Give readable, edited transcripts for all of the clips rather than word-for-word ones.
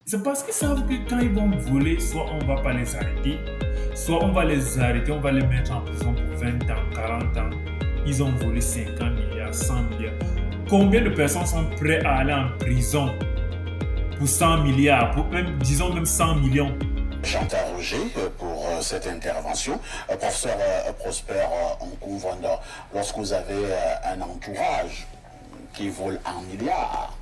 C'est parce qu'ils savent que quand ils vont voler, soit on va pas les arrêter, soit on va les arrêter, on va les mettre en prison pour 20 ans, 40 ans. Ils ont volé 50 milliards, 100 milliards. Combien de personnes sont prêtes à aller en prison pour 100 milliards, pour même, disons même 100 millions? Chantal Roger pour cette intervention. Professeur Prosper Nkouvanda, lorsque vous avez un entourage qui vole en milliards,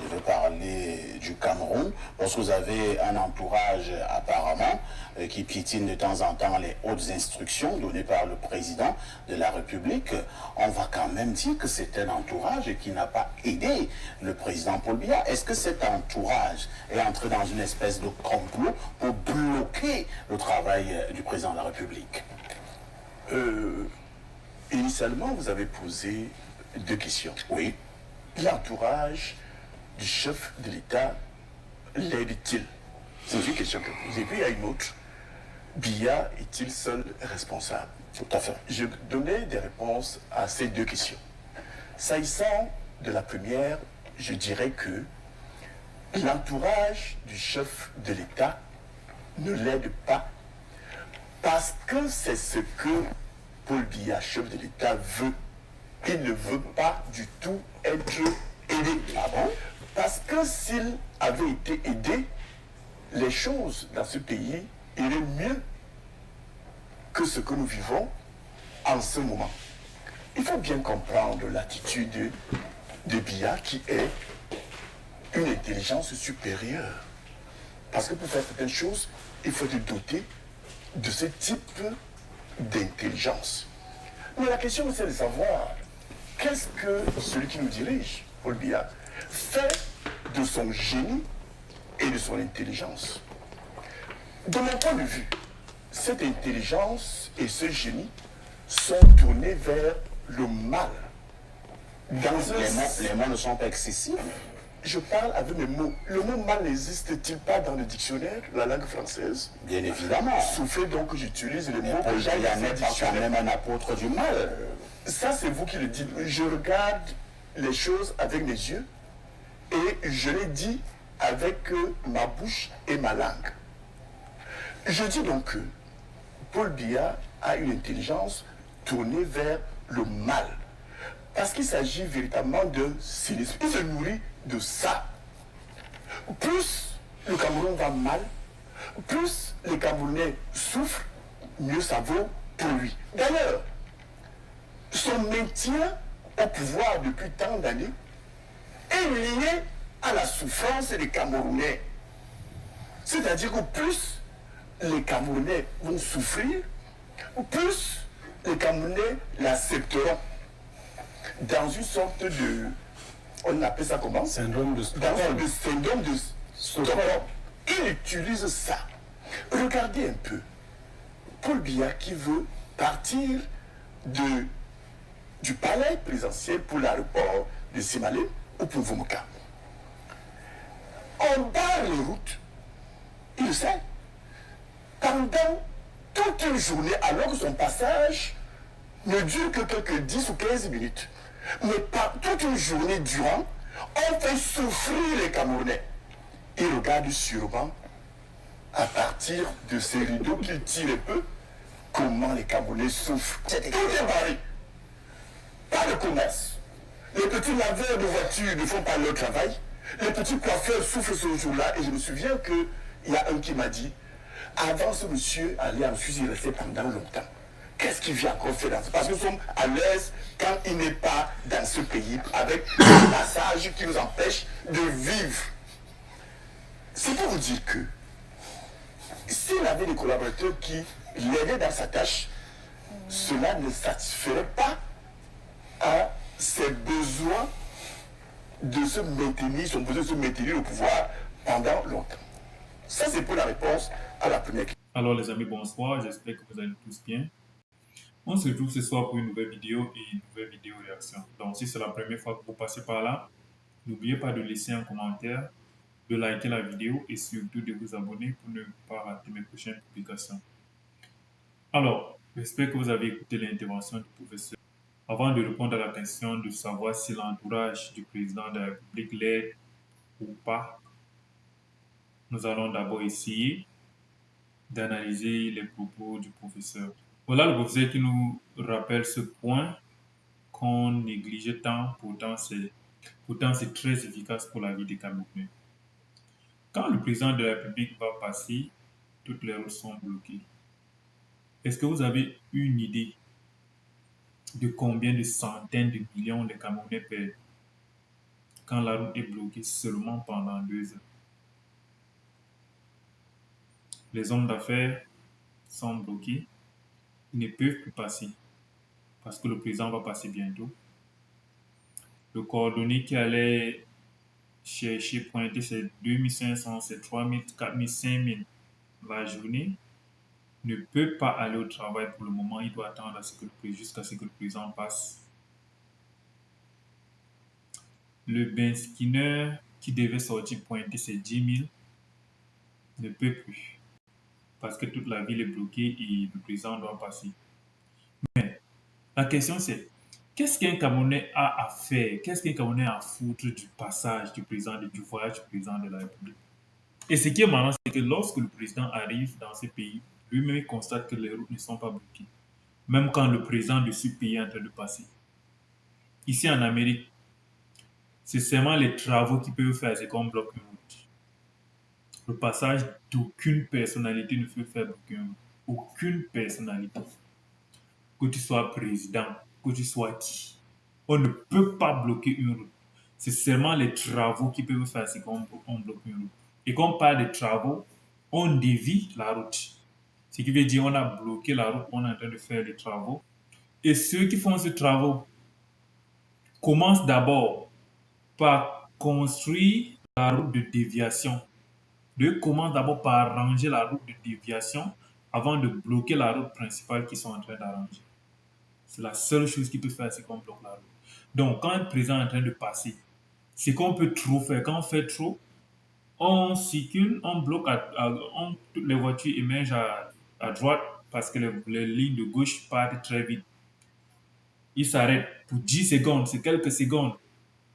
je veux parler du Cameroun, lorsque vous avez un entourage apparemment qui piétine de temps en temps les hautes instructions données par le président de la République, on va quand même dire que c'est un entourage qui n'a pas aidé le président Paul Biya. Est-ce que cet entourage est entré dans une espèce de complot pour bloquer le travail du président de la République? Initialement, vous avez posé deux questions. Oui. L'entourage du chef de l'État l'aide-t-il? C'est une question que vous posez. Et puis il y a une autre. Biya est-il seul responsable? Tout à fait. Je donnais des réponses à ces deux questions. S'agissant de la première, je dirais que l'entourage du chef de l'État ne l'aide pas parce que c'est ce que Paul Biya, chef de l'État, veut. Il ne veut pas du tout être aidé. Ah bon? Parce que s'il avait été aidé, les choses dans ce pays iraient mieux que ce que nous vivons en ce moment. Il faut bien comprendre l'attitude de Biya qui est une intelligence supérieure. Parce que pour faire certaines choses, il faut être doté de ce type d'intelligence. Mais la question c'est de savoir qu'est-ce que celui qui nous dirige, Paul Biya, fait de son génie et de son intelligence. De mon point de vue, cette intelligence et ce génie sont tournés vers le mal. Les mots ne sont pas excessifs. Je parle avec mes mots. Le mot mal n'existe-t-il pas dans le dictionnaire de la langue française? Bien évidemment. Soufflez donc que j'utilise le mot Paul déjà Biya dans n'est le pas quand dictionnaire. même un apôtre du mal. Ça, c'est vous qui le dites. Je regarde les choses avec mes yeux et je les dis avec ma bouche et ma langue. Je dis donc que Paul Biya a une intelligence tournée vers le mal. Parce qu'il s'agit véritablement de cynisme. Il se nourrit de ça. Plus le Cameroun va mal, plus les Camerounais souffrent, mieux ça vaut pour lui. D'ailleurs, son maintien au pouvoir depuis tant d'années est lié à la souffrance des Camerounais. C'est-à-dire que plus les Camerounais vont souffrir, plus les Camerounais l'accepteront. Dans une sorte de... On appelle ça comment? Syndrome de Dans Stockholm. le syndrome de Stockholm. Il utilise ça. Regardez un peu. Paul Biya qui veut partir du palais présidentiel pour l'aéroport de Simalé ou pour Vomoka. On barre les routes. Il le sait. Pendant toute une journée, alors que son passage ne dure que quelques 10 ou 15 minutes. Mais pas toute une journée durant, on fait souffrir les Camerounais. Ils regardent sûrement, à partir de ces rideaux qu'ils tirent un peu, comment les Camerounais souffrent. Tout est barré. Pas de commerce. Les petits laveurs de voitures ne font pas leur travail. Les petits coiffeurs souffrent ce jour-là. Et je me souviens qu'il y a un qui m'a dit, avant ce monsieur allait en Suisse, il restait pendant longtemps. Qu'est-ce qu'il vient encore faire dans ce... Parce que nous sommes à l'aise quand il n'est pas dans ce pays, avec un passage qui nous empêche de vivre. C'est pour vous dire que s'il avait des collaborateurs qui l'aidaient dans sa tâche, cela ne satisferait pas à ses besoins de se maintenir, son besoin de se maintenir au pouvoir pendant longtemps. Ça, c'est pour la réponse à la première question. Alors les amis, bonsoir, j'espère que vous allez tous bien. On se retrouve ce soir pour une nouvelle vidéo et une nouvelle vidéo réaction. Donc si c'est la première fois que vous passez par là, n'oubliez pas de laisser un commentaire, de liker la vidéo et surtout de vous abonner pour ne pas rater mes prochaines publications. Alors, j'espère que vous avez écouté l'intervention du professeur. Avant de répondre à la question de savoir si l'entourage du président de la République l'aide ou pas, Nous allons d'abord essayer d'analyser les propos du professeur. Voilà le professeur qui nous rappelle ce point qu'on négligeait tant, pourtant c'est très efficace pour la vie des Camerounais. Quand le président de la République va passer, toutes les routes sont bloquées. Est-ce que vous avez une idée de combien de centaines de millions les Camerounais perdent quand la route est bloquée seulement pendant 2 heures? Les hommes d'affaires sont bloqués, ils ne peuvent plus passer parce que le président va passer bientôt. Le coordonné qui allait chercher, pointer ses 2500, ses 3000, 4000, 5000 la journée, ne peut pas aller au travail pour le moment. Il doit attendre jusqu'à ce que le président passe. Le Ben Skinner qui devait sortir pointer ses 10 000 ne peut plus parce que toute la ville est bloquée et le président doit passer. Mais la question c'est, qu'est-ce qu'un Camerounais a à faire? Qu'est-ce qu'un Camerounais a à foutre du passage du président, du voyage du président de la République? Et ce qui est marrant, c'est que lorsque le président arrive dans ce pays, lui-même il constate que les routes ne sont pas bloquées. Même quand le président de ce pays est en train de passer. Ici en Amérique, c'est seulement les travaux qui peuvent faire, c'est qu'on bloque une route. Le passage d'aucune personnalité ne peut faire bloquer une route. Aucune personnalité. Que tu sois président, que tu sois qui. On ne peut pas bloquer une route. C'est seulement les travaux qui peuvent faire, c'est qu'on bloque une route. Et quand on parle de travaux, on dévie la route. Ce qui veut dire qu'on a bloqué la route, on est en train de faire les travaux. Et ceux qui font ces travaux commencent d'abord par construire la route de déviation. Ils commencent d'abord par arranger la route de déviation avant de bloquer la route principale qu'ils sont en train d'arranger. C'est la seule chose qu'ils peuvent faire, c'est qu'on bloque la route. Donc, quand un président est en train de passer, c'est qu'on peut trop faire. Quand on fait trop, on circule, on bloque, toutes les voitures émergent à droite parce que les lignes de gauche partent très vite. Ils s'arrêtent pour 10 secondes, c'est quelques secondes.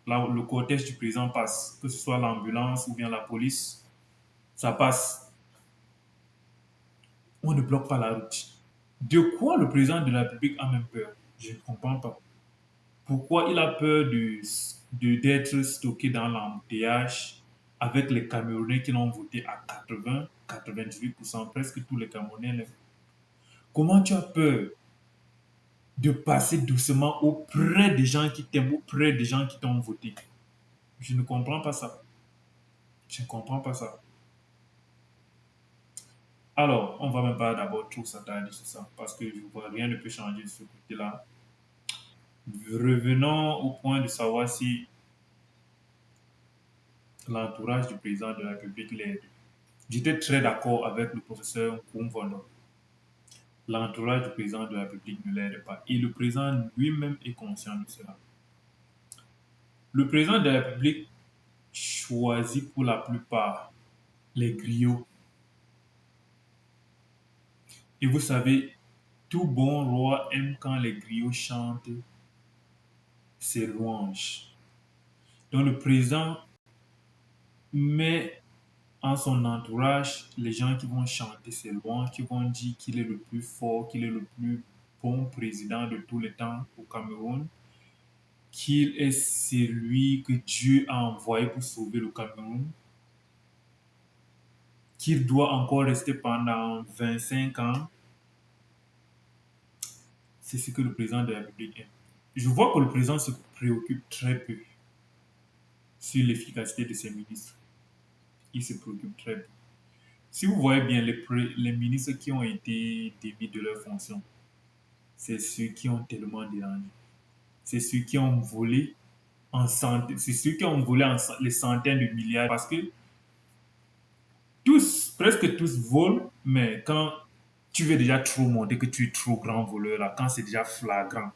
Là, le cortège du président passe, que ce soit l'ambulance ou bien la police, ça passe. On ne bloque pas la route. De quoi le président de la République a même peur? Je ne comprends pas. Pourquoi il a peur d'être stocké dans l'embouteillage avec les Camerounais qui l'ont voté à 80, 98%, presque tous les Camerounais. Comment tu as peur de passer doucement auprès des gens qui t'aiment, auprès des gens qui t'ont voté? Je ne comprends pas ça. Je ne comprends pas ça. Alors, on va même pas d'abord trop s'attarder sur ça, parce que je vois rien ne peut changer de ce côté-là. Revenons au point de savoir si l'entourage du président de la République l'aide. J'étais très d'accord avec le professeur Nkoumvondo. L'entourage du président de la République ne l'aide pas. Et le président lui-même est conscient de cela. Le président de la République choisit pour la plupart les griots. Et vous savez, tout bon roi aime quand les griots chantent ses louanges. Donc le président met en son entourage les gens qui vont chanter ses louanges, qui vont dire qu'il est le plus fort, qu'il est le plus bon président de tous les temps au Cameroun, qu'il est celui que Dieu a envoyé pour sauver le Cameroun, qu'il doit encore rester pendant 25 ans. C'est ce que le président de la République aime. Je vois que le président se préoccupe très peu sur l'efficacité de ses ministres. Il se préoccupe très peu. Si vous voyez bien les ministres qui ont été démis de leur fonction, c'est ceux qui ont tellement dérangé. C'est ceux qui ont volé c'est ceux qui ont volé les centaines de milliards parce que presque tous volent, mais quand tu veux déjà trop montrer que tu es trop grand voleur, là, quand c'est déjà flagrant,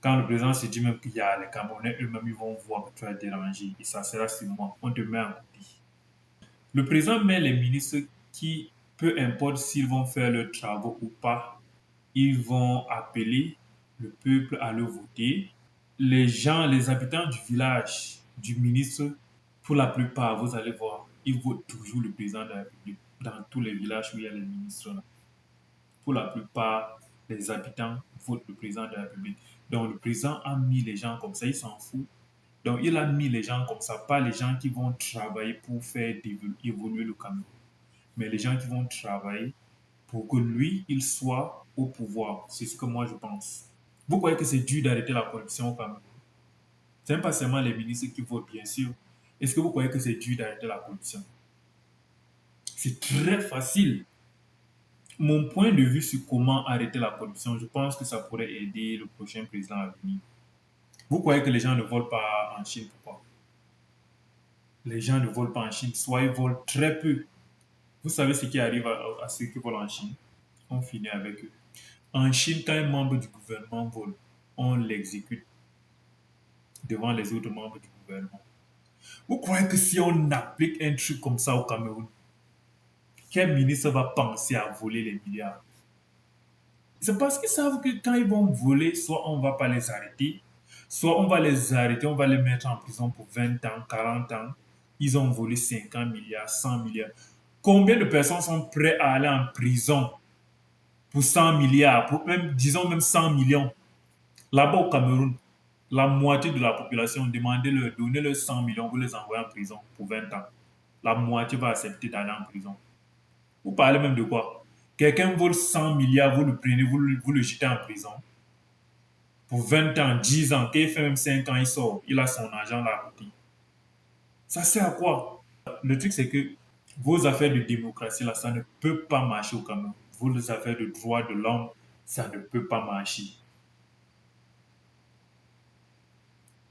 quand le président se dit même qu'il y a les Camerounais eux-mêmes, ils vont voir que tu as dérangé et ça sera sur moi, on te met en copie. Le président met les ministres qui, peu importe s'ils vont faire leurs travaux ou pas, ils vont appeler le peuple à le voter. Les gens, les habitants du village du ministre, pour la plupart, vous allez voir, ils votent toujours le président de la République dans tous les villages où il y a les ministres. Là. Pour la plupart, les habitants votent le président de la République. Donc, le président a mis les gens comme ça, il s'en fout. Donc, il a mis les gens comme ça, pas les gens qui vont travailler pour faire évoluer le Cameroun, mais les gens qui vont travailler pour que lui, il soit au pouvoir. C'est ce que moi, je pense. Vous croyez que c'est dur d'arrêter la corruption au Cameroun? Ce n'est pas seulement les ministres qui votent, bien sûr. Est-ce que vous croyez que c'est dur d'arrêter la corruption? C'est très facile. Mon point de vue sur comment arrêter la corruption, je pense que ça pourrait aider le prochain président à venir. Vous croyez que les gens ne volent pas en Chine? Pourquoi? Les gens ne volent pas en Chine, soit ils volent très peu. Vous savez ce qui arrive à ceux qui volent en Chine? On finit avec eux. En Chine, quand un membre du gouvernement vole, on l'exécute devant les autres membres du gouvernement. Vous croyez que si on applique un truc comme ça au Cameroun, quel ministre va penser à voler les milliards? C'est parce qu'ils savent que quand ils vont voler, soit on ne va pas les arrêter, soit on va les arrêter, on va les mettre en prison pour 20 ans, 40 ans. Ils ont volé 50 milliards, 100 milliards. Combien de personnes sont prêtes à aller en prison pour 100 milliards, pour même, disons même 100 millions? Là-bas au Cameroun, la moitié de la population, demandez-leur, donnez-leur 100 millions, vous les envoyez en prison pour 20 ans. La moitié va accepter d'aller en prison. Vous parlez même de quoi? Quelqu'un vole 100 milliards, vous le prenez, vous le jetez en prison. Pour 20 ans, 10 ans, quand il fait même 5 ans, il sort, il a son argent là à côté. Ça sert à quoi? Le truc, c'est que vos affaires de démocratie, là, ça ne peut pas marcher au Cameroun. Vos affaires de droits de l'homme, ça ne peut pas marcher.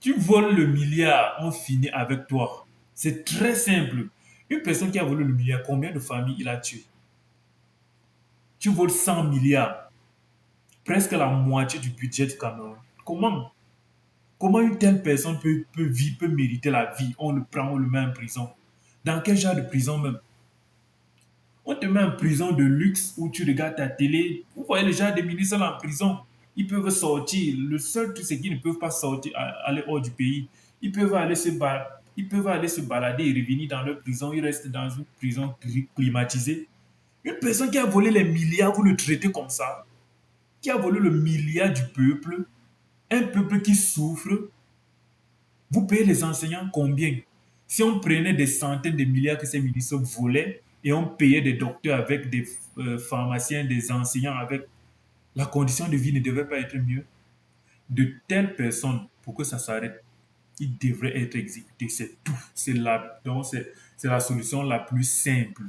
Tu voles le milliard, on finit avec toi. C'est très simple. Une personne qui a volé le milliard, combien de familles il a tué? Tu voles 100 milliards, presque la moitié du budget du Cameroun. Comment? Comment une telle personne peut vivre, peut mériter la vie? On le prend, on le met en prison. Dans quel genre de prison même? On te met en prison de luxe où tu regardes ta télé. Vous voyez les gens des ministres là en prison. Ils peuvent sortir. Le seul truc, c'est qu'ils ne peuvent pas sortir, aller hors du pays. Ils peuvent aller se balader et revenir dans leur prison. Ils restent dans une prison climatisée. Une personne qui a volé les milliards, vous le traitez comme ça. Qui a volé le milliard du peuple. Un peuple qui souffre. Vous payez les enseignants combien? Si on prenait des centaines de milliards que ces ministres volaient et on payait des docteurs avec des pharmaciens, des enseignants avec, la condition de vie ne devait pas être mieux. De telles personnes, pour que ça s'arrête, ils devraient être exécutés. C'est tout. C'est la solution la plus simple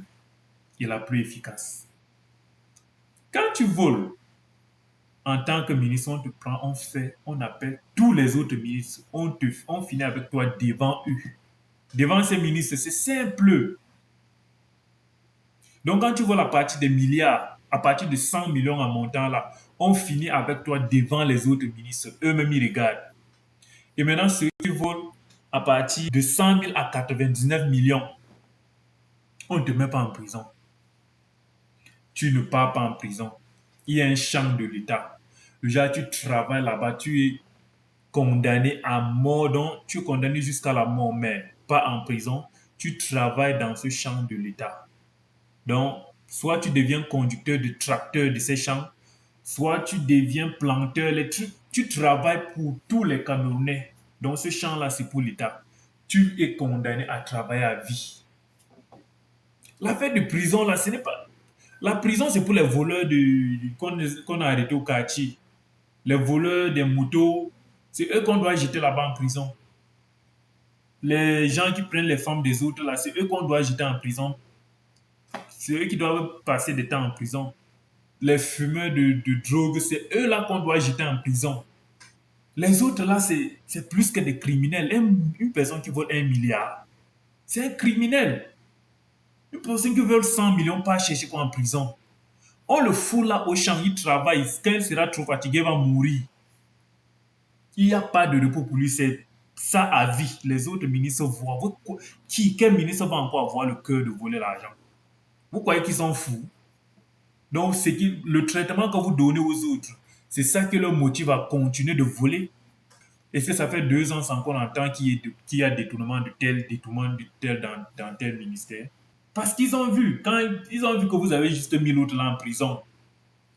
et la plus efficace. Quand tu voles, en tant que ministre, on te prend, on appelle tous les autres ministres, on finit avec toi devant eux. Devant ces ministres, c'est simple. Donc, quand tu vois la partie des milliards, à partir de 100 millions en montant là, on finit avec toi devant les autres ministres. Eux-mêmes, ils regardent. Et maintenant, ceux qui volent à partir de 100 000 à 99 millions, on ne te met pas en prison. Tu ne pars pas en prison. Il y a un champ de l'État. Déjà, tu travailles là-bas, tu es condamné à mort, donc tu es condamné jusqu'à la mort, mais pas en prison. Tu travailles dans ce champ de l'État. Donc, soit tu deviens conducteur de tracteur de ces champs, soit tu deviens planteur. Tu travailles pour tous les Camerounais. Donc, ce champ-là, c'est pour l'État. Tu es condamné à travailler à vie. L'affaire de prison, là, ce n'est pas... La prison, c'est pour les voleurs qu'on a arrêtés au quartier. Les voleurs des motos, c'est eux qu'on doit jeter là-bas en prison. Les gens qui prennent les femmes des autres, là, c'est eux qu'on doit jeter en prison. C'est eux qui doivent passer des temps en prison. Les fumeurs de drogue, c'est eux là qu'on doit jeter en prison. Les autres là, c'est plus que des criminels. Une personne qui vole 1 milliard, c'est un criminel. Une personne qui vole 100 millions, pas chercher quoi en prison. On le fout là au champ, il travaille. Quand il sera trop fatigué, il va mourir. Il n'y a pas de repos pour lui, c'est ça à vie. Les autres ministres voient. Quel ministre va encore avoir le cœur de voler l'argent? Vous croyez qu'ils sont fous? Donc, le traitement que vous donnez aux autres, c'est ça qui leur motive à continuer de voler. Est-ce que ça fait 2 ans sans qu'on entend qu'il y a détournement de tel dans tel ministère? Parce qu'ils ont vu, quand ils ont vu que vous avez juste mis l'autre là en prison.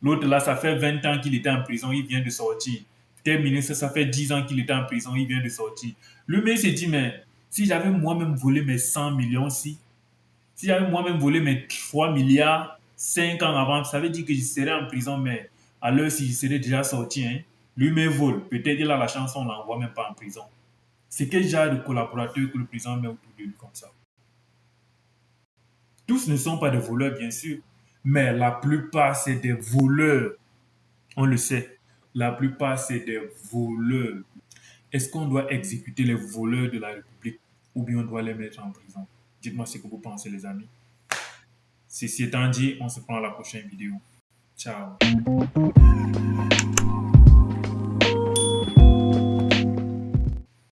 L'autre là, ça fait 20 ans qu'il était en prison, il vient de sortir. Tel ministre, ça fait 10 ans qu'il était en prison, il vient de sortir. Lui-même s'est dit, mais si j'avais moi-même volé mes 100 millions, si j'avais moi-même volé mes 3 milliards 5 ans avant, ça veut dire que je serais en prison, mais à l'heure si je serais déjà sorti, hein, lui-même vole. Peut-être il a la chance, on ne l'envoie même pas en prison. C'est quel genre de collaborateur que le président met autour de lui comme ça? Tous ne sont pas des voleurs, bien sûr, mais la plupart, c'est des voleurs. On le sait. La plupart, c'est des voleurs. Est-ce qu'on doit exécuter les voleurs de la République ou bien on doit les mettre en prison? Dites-moi ce que vous pensez, les amis. Ceci étant dit, on se prend à la prochaine vidéo. Ciao.